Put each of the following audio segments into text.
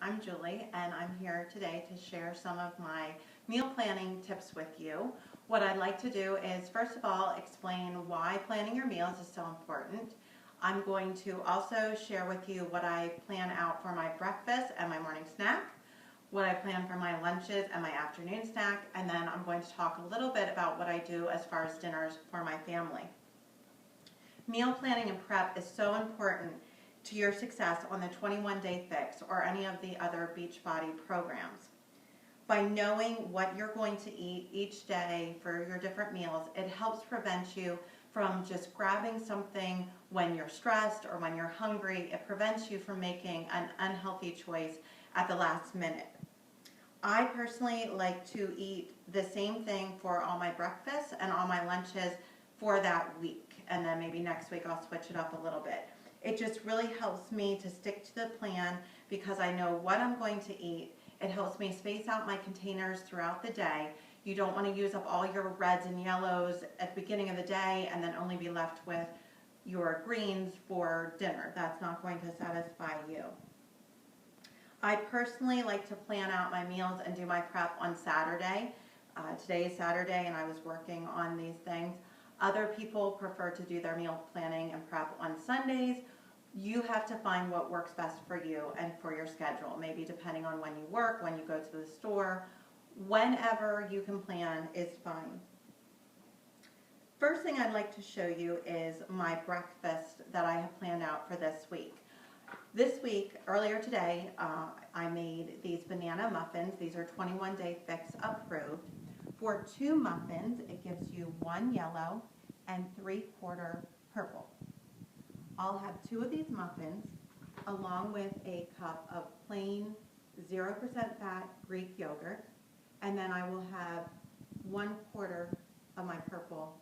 I'm Julie, and I'm here today to share some of my meal planning tips with you. What I'd like to do is, first of all, explain why planning your meals is so important. I'm going to also share with you what I plan out for my breakfast and my morning snack, what I plan for my lunches and my afternoon snack, and then I'm going to talk a little bit about what I do as far as dinners for my family. Meal planning and prep is so important to your success on the 21-Day Fix or any of the other Beachbody programs. By knowing what you're going to eat each day for your different meals, it helps prevent you from just grabbing something when you're stressed or when you're hungry. It prevents you from making an unhealthy choice at the last minute. I personally like to eat the same thing for all my breakfasts and all my lunches for that week, and then maybe next week I'll switch it up a little bit. It just really helps me to stick to the plan because I know what I'm going to eat. It helps me space out my containers throughout the day. You don't want to use up all your reds and yellows at the beginning of the day and then only be left with your greens for dinner. That's not going to satisfy you. I personally like to plan out my meals and do my prep on Saturday. Today is Saturday and I was working on these things. Other people prefer to do their meal planning and prep on Sundays. You have to find what works best for you and for your schedule, maybe depending on when you work, when you go to the store. Whenever you can plan is fine. First thing I'd like to show you is my breakfast that I have planned out for this week. This week, earlier today, I made these banana muffins. These are 21-Day Fix approved. For 2 muffins, it gives you 1 yellow and 3/4 purple. I'll have 2 of these muffins along with a cup of plain 0% fat Greek yogurt, and then I will have 1/4 of my purple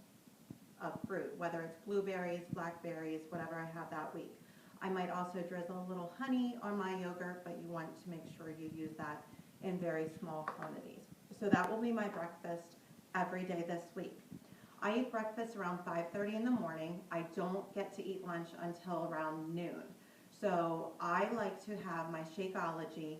of fruit, whether it's blueberries, blackberries, whatever I have that week. I might also drizzle a little honey on my yogurt, but you want to make sure you use that in very small quantities. So that will be my breakfast every day this week. I eat breakfast around 5:30 in the morning. I don't get to eat lunch until around noon. So I like to have my Shakeology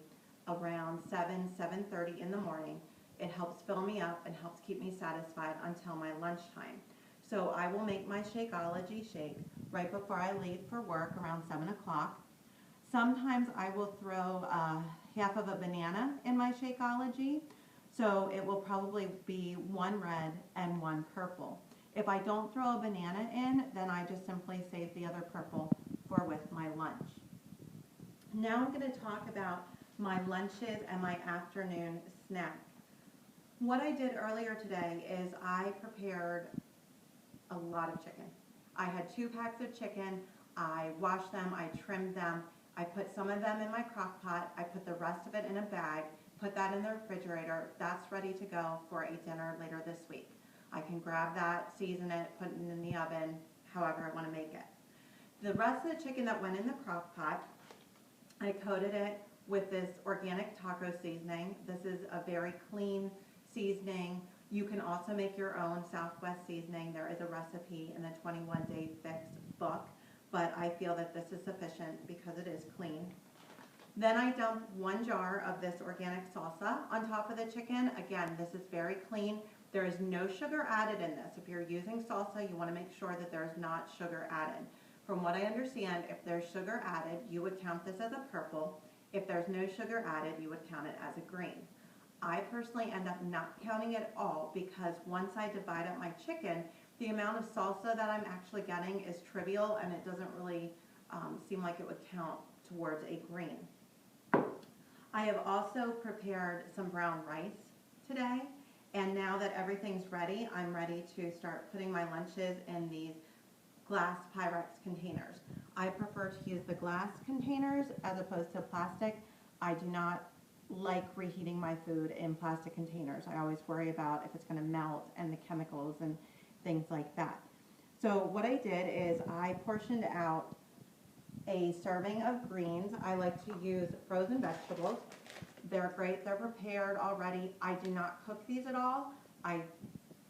around 7:30 in the morning. It helps fill me up and helps keep me satisfied until my lunchtime. So I will make my Shakeology shake right before I leave for work around 7 o'clock. Sometimes I will throw half of a banana in my Shakeology, so it will probably be 1 red and 1 purple. If I don't throw a banana in, then I just simply save the other purple for with my lunch. Now I'm going to talk about my lunches and my afternoon snack. What I did earlier today is I prepared a lot of chicken. I had 2 packs of chicken. I washed them, I trimmed them, I put some of them in my crock pot, I put the rest of it in a bag, put that in the refrigerator. That's ready to go for a dinner later this week. I can grab that, season it, put it in the oven, however I want to make it. The rest of the chicken that went in the crock pot, I coated it with this organic taco seasoning. This is a very clean seasoning. You can also make your own Southwest seasoning. There is a recipe in the 21-Day Fix book, but I feel that this is sufficient because it is clean. Then I dump 1 jar of this organic salsa on top of the chicken. Again, this is very clean. There is no sugar added in this. If you're using salsa, you want to make sure that there's not sugar added. From what I understand, if there's sugar added, you would count this as a purple. If there's no sugar added, you would count it as a green. I personally end up not counting it all because once I divide up my chicken, the amount of salsa that I'm actually getting is trivial and it doesn't really seem like it would count towards a green. I have also prepared some brown rice today, and now that everything's ready, I'm ready to start putting my lunches in these glass Pyrex containers. I prefer to use the glass containers as opposed to plastic. I do not like reheating my food in plastic containers. I always worry about if it's going to melt and the chemicals and things like that. So what I did is I portioned out a serving of greens. I like to use frozen vegetables. They're great. They're prepared already. I do not cook these at all. I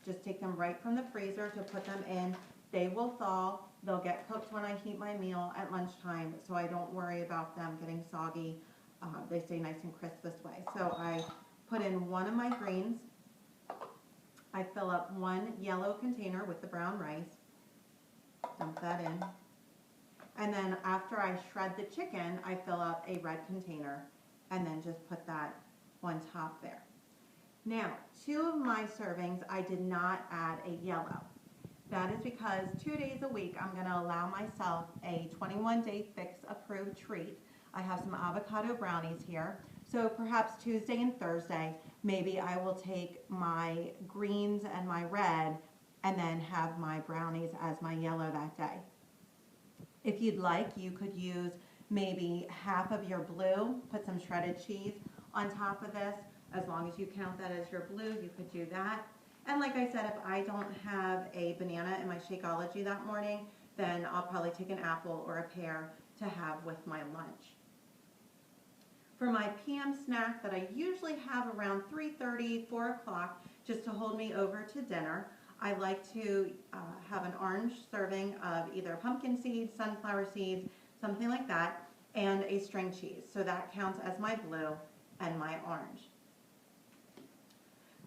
just take them right from the freezer to put them in. They will thaw. They'll get cooked when I heat my meal at lunchtime, so I don't worry about them getting soggy they stay nice and crisp this way. So I put in one of my greens. I fill up one yellow container with the brown rice, dump that in. And then after I shred the chicken, I fill up a red container and then just put that on top there. Now, 2 of my servings, I did not add a yellow. That is because 2 days a week, I'm gonna allow myself a 21-day fix approved treat. I have some avocado brownies here. So perhaps Tuesday and Thursday, maybe I will take my greens and my red and then have my brownies as my yellow that day. If you'd like, you could use maybe half of your blue, put some shredded cheese on top of this. As long as you count that as your blue, you could do that. And like I said, if I don't have a banana in my Shakeology that morning, then I'll probably take an apple or a pear to have with my lunch. For my PM snack that I usually have around 3:30, 4 o'clock, just to hold me over to dinner, I like to have an orange serving of either pumpkin seeds, sunflower seeds, something like that, and a string cheese. So that counts as my blue and my orange.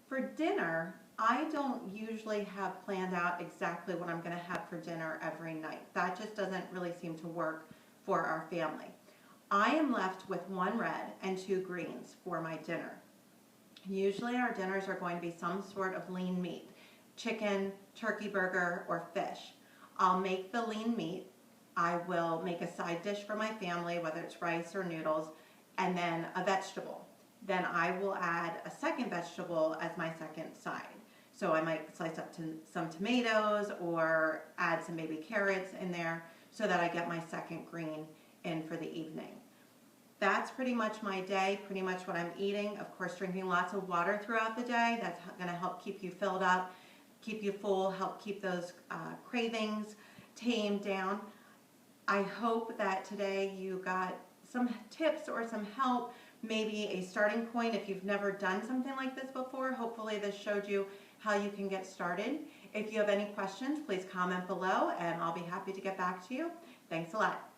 For dinner, I don't usually have planned out exactly what I'm going to have for dinner every night. That just doesn't really seem to work for our family. I am left with 1 red and 2 greens for my dinner. Usually our dinners are going to be some sort of lean meat, chicken, turkey burger, or fish. I'll make the lean meat. I will make a side dish for my family, whether it's rice or noodles, and then a vegetable. Then I will add a second vegetable as my second side. So I might slice up some tomatoes or add some baby carrots in there so that I get my second green in for the evening. That's pretty much my day, pretty much what I'm eating. Of course, drinking lots of water throughout the day. That's going to help keep you filled up, keep you full, help keep those cravings tamed down. I hope that today you got some tips or some help, maybe a starting point if you've never done something like this before. Hopefully this showed you how you can get started. If you have any questions, please comment below and I'll be happy to get back to you. Thanks a lot.